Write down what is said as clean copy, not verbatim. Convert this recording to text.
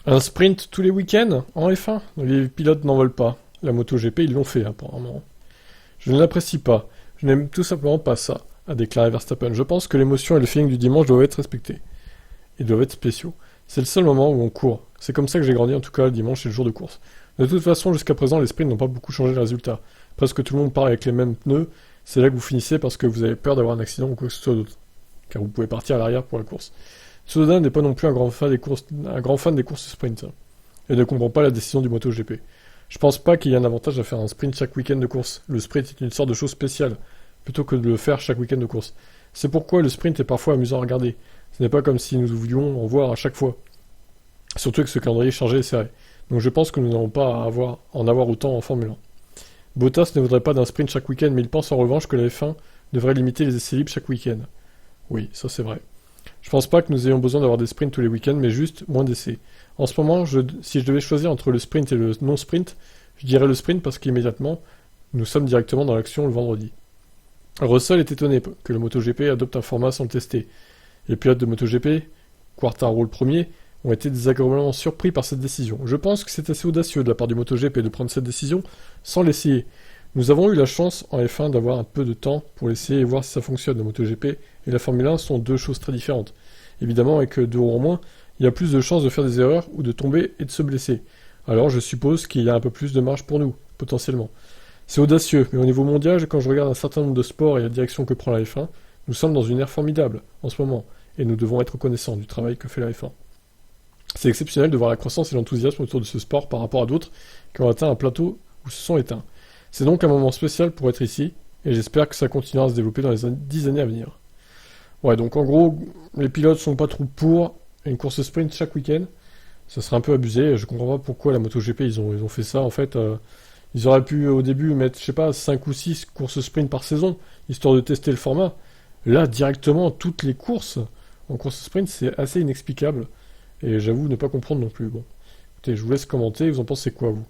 Un sprint tous les week-ends en F1? Les pilotes n'en veulent pas. La MotoGP, ils l'ont fait apparemment. Je ne l'apprécie pas. Je n'aime tout simplement pas ça, a déclaré Verstappen. Je pense que l'émotion et le feeling du dimanche doivent être respectés. Ils doivent être spéciaux. C'est le seul moment où on court. C'est comme ça que j'ai grandi, en tout cas le dimanche et le jour de course. De toute façon, jusqu'à présent, les sprints n'ont pas beaucoup changé le résultat. Presque tout le monde part avec les mêmes pneus. C'est là que vous finissez parce que vous avez peur d'avoir un accident ou quoi que ce soit d'autre. Car vous pouvez partir à l'arrière pour la course. Tsunoda n'est pas non plus un grand fan des courses sprint. Et ne comprend pas la décision du MotoGP. Je pense pas qu'il y ait un avantage à faire un sprint chaque week-end de course. Le sprint est une sorte de chose spéciale, plutôt que de le faire chaque week-end de course. C'est pourquoi le sprint est parfois amusant à regarder. Ce n'est pas comme si nous voulions en voir à chaque fois. Surtout que ce calendrier chargé et serré. Donc je pense que nous n'allons pas en avoir autant en Formule 1. Bottas ne voudrait pas d'un sprint chaque week-end, mais il pense en revanche que la F1 devrait limiter les essais libres chaque week-end. Oui, ça c'est vrai. Je pense pas que nous ayons besoin d'avoir des sprints tous les week-ends, mais juste moins d'essais. En ce moment, si je devais choisir entre le sprint et le non-sprint, je dirais le sprint parce qu'immédiatement, nous sommes directement dans l'action le vendredi. Russell est étonné que le MotoGP adopte un format sans le tester. Les pilotes de MotoGP, Quartararo le premier, ont été désagréablement surpris par cette décision. Je pense que c'est assez audacieux de la part du MotoGP de prendre cette décision sans l'essayer. Nous avons eu la chance en F1 d'avoir un peu de temps pour l'essayer et voir si ça fonctionne. Le MotoGP et la Formule 1 sont deux choses très différentes. Évidemment, avec 2 roues en moins, il y a plus de chances de faire des erreurs ou de tomber et de se blesser. Alors je suppose qu'il y a un peu plus de marge pour nous, potentiellement. C'est audacieux, mais au niveau mondial, quand je regarde un certain nombre de sports et la direction que prend la F1, nous sommes dans une ère formidable en ce moment, et nous devons être reconnaissants du travail que fait la F1. C'est exceptionnel de voir la croissance et l'enthousiasme autour de ce sport par rapport à d'autres qui ont atteint un plateau ou se sont éteints. C'est donc un moment spécial pour être ici, et j'espère que ça continuera à se développer dans les 10 années à venir. Ouais, donc en gros, les pilotes sont pas trop pour une course sprint chaque week-end. Ça serait un peu abusé, je comprends pas pourquoi la MotoGP ils ont fait ça en fait. Ils auraient pu au début mettre, je sais pas, 5 ou 6 courses sprint par saison, histoire de tester le format. Là, directement, toutes les courses en course sprint, c'est assez inexplicable. Et j'avoue ne pas comprendre non plus. Bon, écoutez, je vous laisse commenter, vous en pensez quoi vous?